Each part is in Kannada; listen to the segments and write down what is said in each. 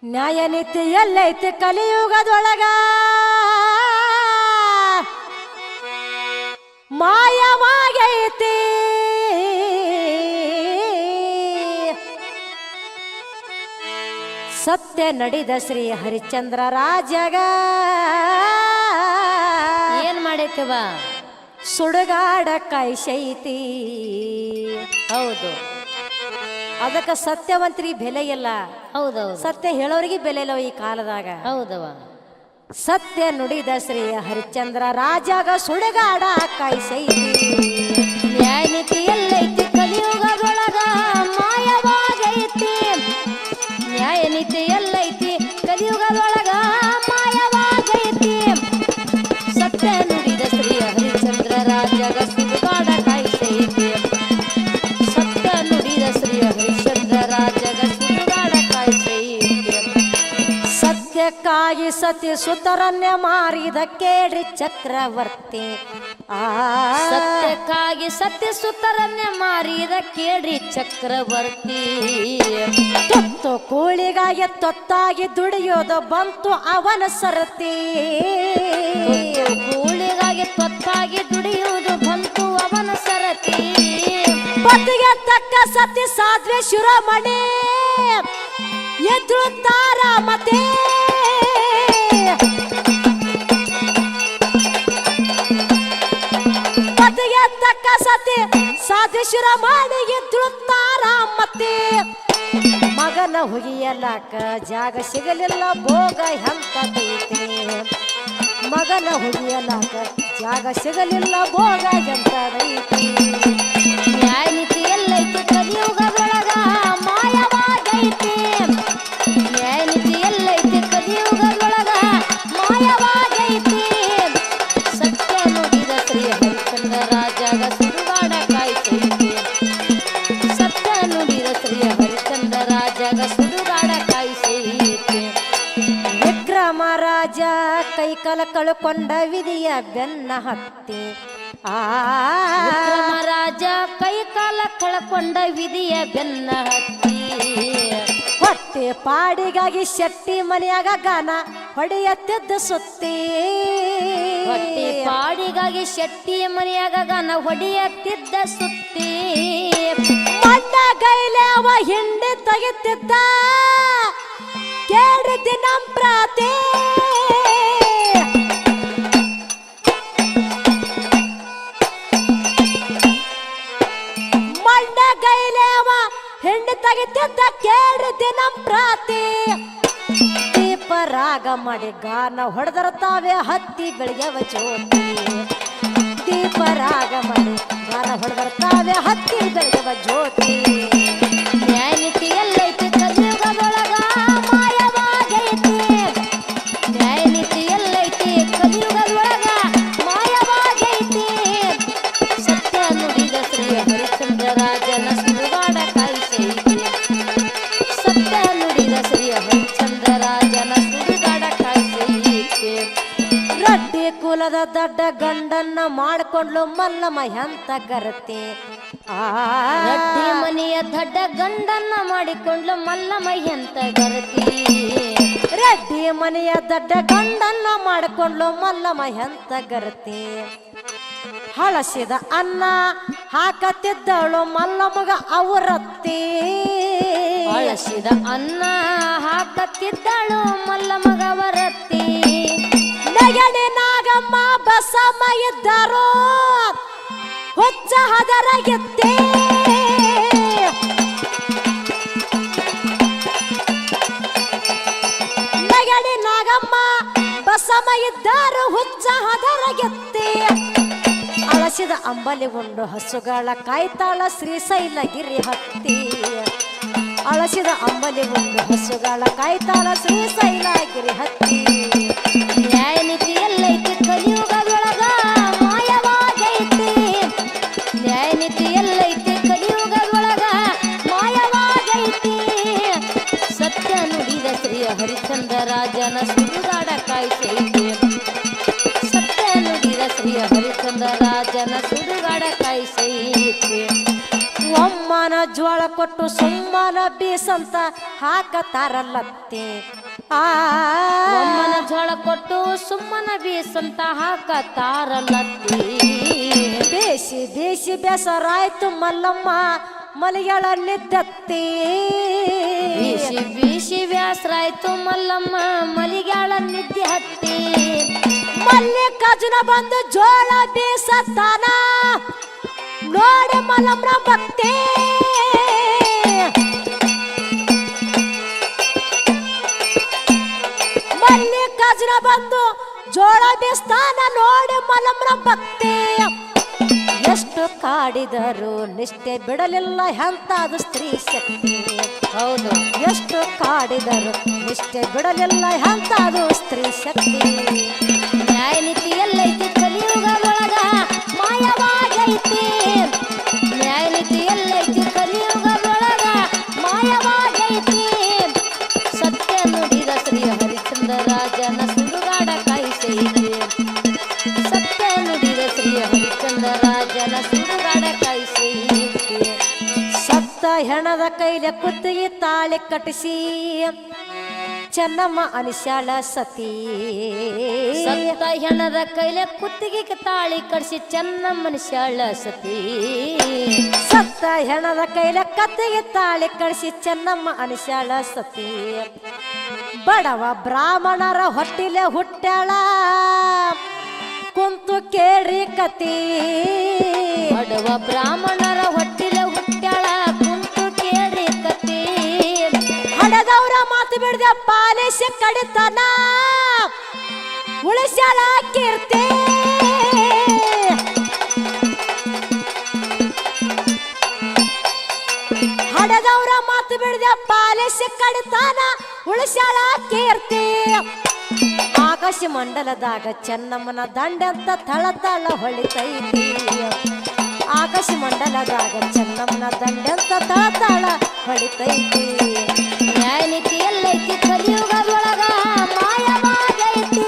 ನ್ಯಾಯ ನೀತಿ ಎಲ್ಲೈತಿ ಕಲಿಯುಗದೊಳಗ ಮಾಯವಾಗೈತಿ ಸತ್ಯ ನಡೆದ ಶ್ರೀ ಹರಿಶ್ಚಂದ್ರ ರಾಜಗ ಏನ್ ಮಾಡೈತವ ಸುಡುಗಾಡ ಕಾಯ್ಸೈತಿ ಹೌದು ಅದಕ್ಕೆ ಸತ್ಯವಂತರಿಗೆ ಬೆಲೆ ಇಲ್ಲ ಹೌದೌದು ಸತ್ಯ ಹೇಳೋರಿಗೆ ಬೆಲೆ ಇಲ್ಲ ಈ ಕಾಲದಾಗ ಹೌದವ ಸತ್ಯ ನುಡಿದ ಶ್ರೀ ಹರಿಶ್ಚಂದ್ರ ರಾಜಾಗ ಸುಡುಗಾಡ ಕಾಯ್ಸೈತಿ ನ್ಯಾಯ ನೀತಿ ಎಲ್ಲೈತಿ ಕಲಿಯುಗದೊಳಗ ಮಾಯವಾಗೈತಿ ನ್ಯಾಯ ನೀತಿ ಎಲ್ಲೈತಿ ಕಲಿಯುಗದೊಳಗ ಮಾಯವಾಗೈತಿ ಸತ್ಯ ನುಡಿದ ಶ್ರೀ ಹರಿಶ್ಚಂದ್ರ ರಾಜಾಗ ಸುಡುಗಾಡ ಕಾಯ್ಸೈತಿ ಸತ್ಯ ನುಡಿದ ಶ್ರೀ ಹರಿಶ್ಚಂದ್ರ ರಾಜಾಗ ಸುಡುಗಾಡ ಕಾಯ್ಸೈತಿ ಸತ್ಯಕ್ಕಾಗಿ ಸತಿ ಸುತರನ್ಯ ಮಾರಿದ ಕೇಳ್ರಿ ಚಕ್ರವರ್ತಿ ಸತ್ಯಕ್ಕಾಗಿ ಸತ್ಯ ಸುತರನ್ಯ ಮಾರಿದ ಕೇಳ್ರಿ ಚಕ್ರವರ್ತಿ ತೊತ್ತು ಕೂಳಿಗಾಗಿ ತೊತ್ತಾಗಿ ದುಡಿಯೋದು ಬಂತು ಅವನ ಸರತಿ ಕೂಳಿಗಾಗಿ ತೊತ್ತಾಗಿ ದುಡಿಯುವುದು ಬಂತು ಅವನ ಸರತಿ ಪತಿಗೆ ತಕ್ಕ ಸತಿ ಸಾಧ್ವೆ ಶಿರೋಮಣಿ ಎದ್ರು ತಾರ ಮತೆ ಪತಿಗೆ ತಕ್ಕ ಸತಿ ಸಾಧ್ವೆ ಶಿರೋಮಣಿ ಎದ್ರು ತಾರ ಮತೆ ಮಗನ ಹುಗಿಯಲಾಕ ಜಾಗ ಸಿಗಲಿಲ್ಲ ಭೋಗ ಎಂತದೈತಿ ಮಗನ ಹುಗಿಯಲಾಕ ಜಾಗ ಸಿಗಲಿಲ್ಲ ಭೋಗ ಎಂತದೈತಿ ನ್ಯಾಯ ನೀತಿ ಎಲ್ಲೈತಿ ಕಲಿಯುಗದೊಳಗ ಮಾಯವಾಗೈತಿ ನ್ಯಾಯ ನೀತಿ ಎಲ್ಲೈತಿ ಕಲಿಯುಗದೊಳಗ ಮಾಯವಾಗೈತಿ ಸತ್ಯ ನುಡಿದ ಶ್ರೀ ಹರಿಶ್ಚಂದ್ರ ರಾಜಾಗ ಸುಡುಗಾಡ ಕಾಯ್ಸೈತಿ ಸತ್ಯ ನುಡಿದ ಶ್ರೀ ಹರಿಶ್ಚಂದ್ರ ರಾಜಾಗ ಸುಡುಗಾಡ ಕಾಯ್ಸೈತಿ ವಿಕ್ರಮ ರಾಜ ಕೈಕಲ ಕಳ್ಕೊಂಡ ವಿಧಿಯ ಬೆನ್ನ ಹತ್ತಿ ವಿಕ್ರಮ ರಾಜ ಕೈ ಕಾಲ ಕಳ್ಕೊಂಡ ವಿಧಿಯ ಬೆನ್ನ ಹತ್ತಿ ಹೊಟ್ಟೆ ಪಾಡಿಗಾಗಿ ಶೆಟ್ಟಿ ಮನೆಯಾಗ ಗಾನ ಹೊಡೆಯತ್ತಿದ್ದ ಸುತ್ತಿ ಹೊಟ್ಟೆ ಪಾಡಿಗಾಗಿ ಶೆಟ್ಟಿ ಮನೆಯಾಗ ಗಾನ ಹೊಡೆಯತ್ತಿದ್ದ ಸುತ್ತಿ ಮಣ್ಣ ಗೈಲೆ ಅವ ಹಿಂಡಿ ತೆಗಿತಿದ್ದ ಕೇಳಿದ್ದಿ ನಮ್ ಪ್ರಾತಿ ಮಣ್ಣ ಗೈಲೆ ಅವ ಹಿಂಡಿ ತೆಗಿತಿದ್ದ ಕೇಳಿದ್ದಿ ನಮ್ ಪ್ರಾತಿ ದೀಪ ರಾಗ ಮಾಡಿ ಗಾನ ಹೊಡೆದರ ತಾವೇ ಹತ್ತಿ ಬೆಳಗ್ಯವ ಜ್ಯೋತಿ ದೀಪ ರಾಗ ಮಾಡಿ ಗಾನ ಹೊಡೆದರ ತಾವೇ ಹತ್ತಿ ಬೆಳಗ್ಯವ ಜ್ಯೋತಿ ನ್ಯಾಯ ನೀತಿ ಎಲ್ಲೈತಿ ಕಲಿಯುಗದೊಳಗ ಮಾಯವಾಗೈತಿ ನ್ಯಾಯ ನೀತಿ ಎಲ್ಲೈತಿ ಕಲಿಯುಗದೊಳಗ ಮಾಯವಾಗೈತಿ ಸತ್ಯ ನುಡಿದ ಶ್ರೀ ಹರಿಶ್ಚಂದ್ರ ರಾಜನ ಸುಡುಗಾಡ ಕಾಯ್ಸೈತಿ ಸತ್ಯ ನುಡಿದ ಶ್ರೀ ಹರಿಶ್ಚಂದ್ರ ರಾಜನ ಸುಡುಗಾಡ ಕಾಯ್ಸೈತಿ ರಡ್ಡಿ ಕುಲದ ದಡ್ಡ ಗಂಡನ್ನ ಮಾಡ್ಕೊಂಡ್ಲು ಮಲ್ಲಮ್ಮ ಎಂತ ಗರತಿ ರಡ್ಡಿ ಮನೆಯ ದಡ್ಡ ಗಂಡನ್ನ ಮಾಡಿಕೊಂಡ್ಲು ಮಲ್ಲಮ್ಮ ಎಂತ ಗರತಿ ರೆಡ್ಡಿ ಮನೆಯ ದಡ್ಡ ಗಂಡನ್ನ ಮಾಡ್ಕೊಂಡ್ಲು ಮಲ್ಲಮ್ಮ ಎಂತ ಗರತಿ ಹಳಸಿದ ಅನ್ನ ಹಾಕತ್ತಿದ್ದಳು ಮಲ್ಲಮ್ಮಗ ಅವರತ್ತಿ ಬಳಸಿದ ಅನ್ನ ಹಾಕತ್ತಿದ್ದಳು ಮಲ್ಲ ಮಗವರತ್ತಿ ನಗಡಿ ನಾಗಮ್ಮ ಬಸಮ್ಮ ಇದ್ದರು ಹುಚ್ಚ ಹದರಗಿತ್ತೆ ನಗಡಿ ನಾಗಮ್ಮ ಬಸಮ್ಮ ಇದ್ದರು ಹುಚ್ಚ ಹದರಗಿತ್ತೆ ಅಳಸಿದ ಅಂಬಲಿ ಉಂಡು ಹಸುಗಳ ಕಾಯ್ತಾಳ ಶ್ರೀಶೈಲಗಿರಿ ಹತ್ತಿ ಅಳಸಿದ ಅಂಬಲಿ ಉಂಡು ಹಸುಗಳ ಕಾಯ್ತಾಳ ಶ್ರೀಶೈಲಗಿರಿ ಹತ್ತಿ ನ್ಯಾಯ ನೀತಿ ಎಲ್ಲೈತಿ ಕಲಿಯುಗದೊಳಗ ಮಾಯವಾಗೈತಿ ನ್ಯಾಯ ನೀತಿ ಎಲ್ಲೈತಿ ಕಲಿಯುಗದೊಳಗ ಮಾಯವಾಗೈತಿ ಸತ್ಯ ನುಡಿದ ಶ್ರೀ ಹರಿಚಂದ್ರ ರಾಜನ ಸುಡುಗಾಡ ಕಾಯ್ತೈತಿ ಸತ್ಯ ನುಡಿದ ಶ್ರೀ ಹರಿಚಂದ್ರ ರಾಜನ ಸುಡುಗಾಡ ಕಾಯ್ತೈತಿ ಒಮ್ಮನ ಜ್ವಾಳ ಕೊಟ್ಟು ಸುಮ್ಮನ ಬೀಸಂತ ಹಾಕತಾರಲ್ಲತ್ತೆ ಒಮ್ಮನ ಜೋಳ ಕೊಟ್ಟು ಸುಮ್ಮನ ಬೀಸಂತ ಹಾಕತಾರಲ್ಲತ್ತಿ ಬೇಸಿ ಬೇಸಿ ಬೇಸರಾಯ್ತು ಮಲ್ಲಮ್ಮ ಮಲಿಗಳ ನಿದ್ದತ್ತಿ ಬೀಸಿ ಬೀಸಿ ಬ್ಯಾಸ್ರಾಯ್ತು ಮಲ್ಲಮ್ಮ ಮಲಿಗಾಳ ನಿದ್ದೆ ಹತ್ತಿ ಮಲ್ಲಿಕಾರ್ಜುನ ಬಂದು ಜೋಳ ಬೀಸತ್ತಾನ ನೋಡಿ ಮಲ್ಲಮ್ಮನ ಭಕ್ತಿ ಮಲ್ಲಿಕಾರ್ಜುನ ಬಂದು ಜೋಳ ಬೀಸ್ತಾನ ನೋಡಿ ಮಲ್ಲಮ್ಮನ ಭಕ್ತಿ ಎಷ್ಟು ಕಾಡಿದರು ನಿಷ್ಠೆ ಬಿಡಲಿಲ್ಲ ಎಂತಾದು ಸ್ತ್ರೀ ಶಕ್ತಿ ಹೌದು ಎಷ್ಟು ಕಾಡಿದರು ನಿಷ್ಠೆ ಬಿಡಲಿಲ್ಲ ಎಂತಾದು ಸ್ತ್ರೀ ಶಕ್ತಿ ನ್ಯಾಯ ನೀತಿ ಎಲ್ಲೈತಿ ಕಲಿಯುಗದೊಳಗ ಮಾಯವಾಗೈತಿ ನ್ಯಾಯ ನೀತಿ ಎಲ್ಲೈತಿ ಕಲಿಯುಗದೊಳಗ ಮಾಯವಾಗೈತಿ ಸತ್ಯ ನುಡಿದ ಶ್ರೀ ಹರಿಚಂದ್ರ ರಾಜನ ಸುಡುಗಾಡ ಕಾಯ್ತೈತಿ ಸತ್ಯ ನುಡಿದ ಶ್ರೀ ಹರಿಚಂದ್ರ ರಾಜನ ಸುಡುಗಾಡ ಕಾಯ್ತೈತಿ ಸತ್ತ ಹೆಣದ ಕೈಲೆ ಕುತ್ತಿಗೆ ತಾಳಿ ಕಟ್ಟಿಸಿ ಚೆನ್ನಮ್ಮ ಅನಿಶ್ಯಾಳ ಸತಿ ಸತ್ತ ಹೆಣದ ಕೈಲೆ ಕುತ್ತಿಗೆ ತಾಳಿ ಕಡಿಸಿ ಚೆನ್ನಮ್ಮನ ಶಾಳ ಸತಿ ಸತ್ತ ಹೆಣದ ಕೈಲೆ ಕತ್ತಿಗೆ ತಾಳಿ ಕಡಿಸಿ ಚೆನ್ನಮ್ಮ ಅನಿಶ್ಯಾಳ ಸತಿ ಬಡವ ಬ್ರಾಹ್ಮಣರ ಹೊಟ್ಟಿಲೆ ಹುಟ್ಟ್ಯಾಳ ಕುಂತು ಕೇಳಿ ಕತಿ ಬಡವ ಬ್ರಾಹ್ಮಣರ ಹೊಟ್ಟಿಲೆ ಹುಟ್ಟ್ಯಾಳ ಕುಂತು ಕೇಳಿ ಕತಿ ಹಡದವ್ರ ಮಾತು ಬಿಡದ ಪಾಲಿಸಿ ಕಡಿತನ ಉಳಿಸ್ಯಾಳ ಕೀರ್ತಿ ಹಡದವ್ರ ಮಾತು ಬಿಡದ ಪಾಲಿಸಿ ಕಡಿತನ ಉಳಿಸ್ಯಾಳ ಕೀರ್ತಿ ಆಕಾಶ ಮಂಡಲದಾಗ ಚೆನ್ನಮ್ಮನ ದಂಡೆಂತ ತಳತಳ ಹೊಳಿತೈತಿ ಆಕಾಶ ಮಂಡಲದಾಗ ಚೆನ್ನಮ್ಮನ ದಂಡೆಂತ ತಳತಳ ಹೊಳಿತೈತಿ ನ್ಯಾಯ ನೀತಿ ಎಲ್ಲೈತಿ ಕಲಿಯುಗದೊಳಗ ಮಾಯವಾಗೈತಿ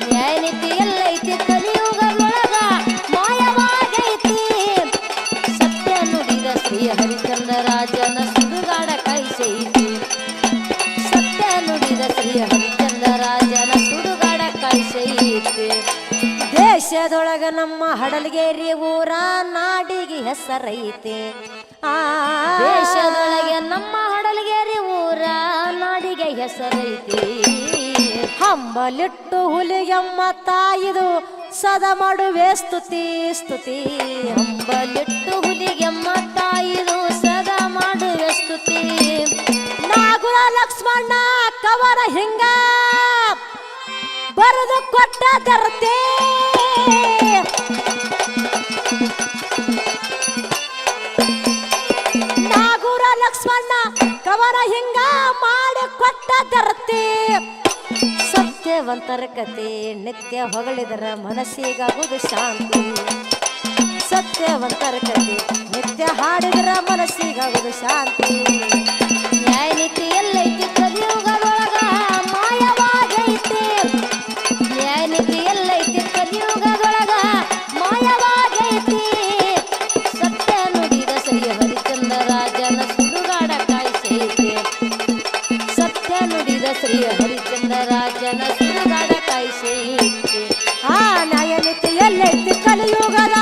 ನ್ಯಾಯ ನೀತಿ ಎಲ್ಲೈತಿ ಕಲಿಯುಗದೊಳಗ ಮಾಯವಾಗೈತಿ ಸತ್ಯ ನುಡಿದ ಶ್ರೀ ಹರಿಚಂದ್ರ ರಾಜನ ಸುಡುಗಾಡ ಕಾಯ್ತೈತಿ ಸತ್ಯ ನುಡಿದ ಶ್ರೀ ಹರಿಚಂದ್ರ ರಾಜನ ಸುಡುಗಾಡ ಕಾಯ್ತೈತಿ ದೇಶದೊಳಗ ನಮ್ಮ ಹಡಲಗೇರಿ ಊರ ನಾಡಿಗೆ ಹೆಸರೈತೆ ದೇಶದೊಳಗೆ ನಮ್ಮ ಹಡಲಗೇರಿ ಊರ ನಾಡಿಗೆ ಹೆಸರೈತಿ ಹಂಬಲಿಟ್ಟು ಹುಲಿಗೆಮ್ಮ ತಾಯಿದು ಸದಾ ಮಾಡುವೆ ಸ್ತುತಿ ಸ್ತುತಿ ಹಂಬಲಿಟ್ಟು ಹುಲಿಗೆಮ್ಮ ತಾಯಿದು ಸದಾ ಮಾಡುವೆ ಸ್ತುತಿ ನಾಗುರ ಲಕ್ಷ್ಮಣ ಕವರ ಹಿಂಗ ಬರೆದು ಕೊಟ್ಟ ತರ್ತೆ ನಾಗುರ ಲಕ್ಷ್ಮಣ ಕವರ ಹಿಂಗ ಮಾಡಿ ಕೊಟ್ಟ ತರ್ತೆ ಸತ್ಯವಂತರ ಕತೆ ನಿತ್ಯ ಹೊಗಳಿದರ ಮನಸ್ಸಿಗಾಗುವುದು ಶಾಂತಿ ಸತ್ಯವಂತರ ಕತೆ ನಿತ್ಯ ಹಾಡಿದರ ಮನಸ್ಸಿಗಾಗುವುದು ಶಾಂತಿ ನ್ಯಾಯ ನೀತಿ ಎಲ್ಲೈತಿ ಕಲಿಯುಗದೊಳಗ ಮಾಯವಾಗೈತಿ ನ್ಯಾಯ ನೀತಿ ಎಲ್ಲೈತಿ ಕಲಿಯುಗದೊಳಗ ಮಾಯವಾಗೈತಿ ಸತ್ಯ ನುಡಿದ ಶ್ರೀ ಹರಿಚಂದ್ರ ರಾಜನ ಸುಡುಗಾಡ ಕಾಯ್ತೈತಿ ಸತ್ಯ ನುಡಿದ ಶ್ರೀ ಹರಿಚಂದ್ರ ರಾಜನ ಸುಡುಗಾಡ ಕಾಯ್ತೈತಿ ಆ ನ್ಯಾಯ ನೀತಿ ಎಲ್ಲೈತಿ ಐತಿ ಕಲಿಯುಗದ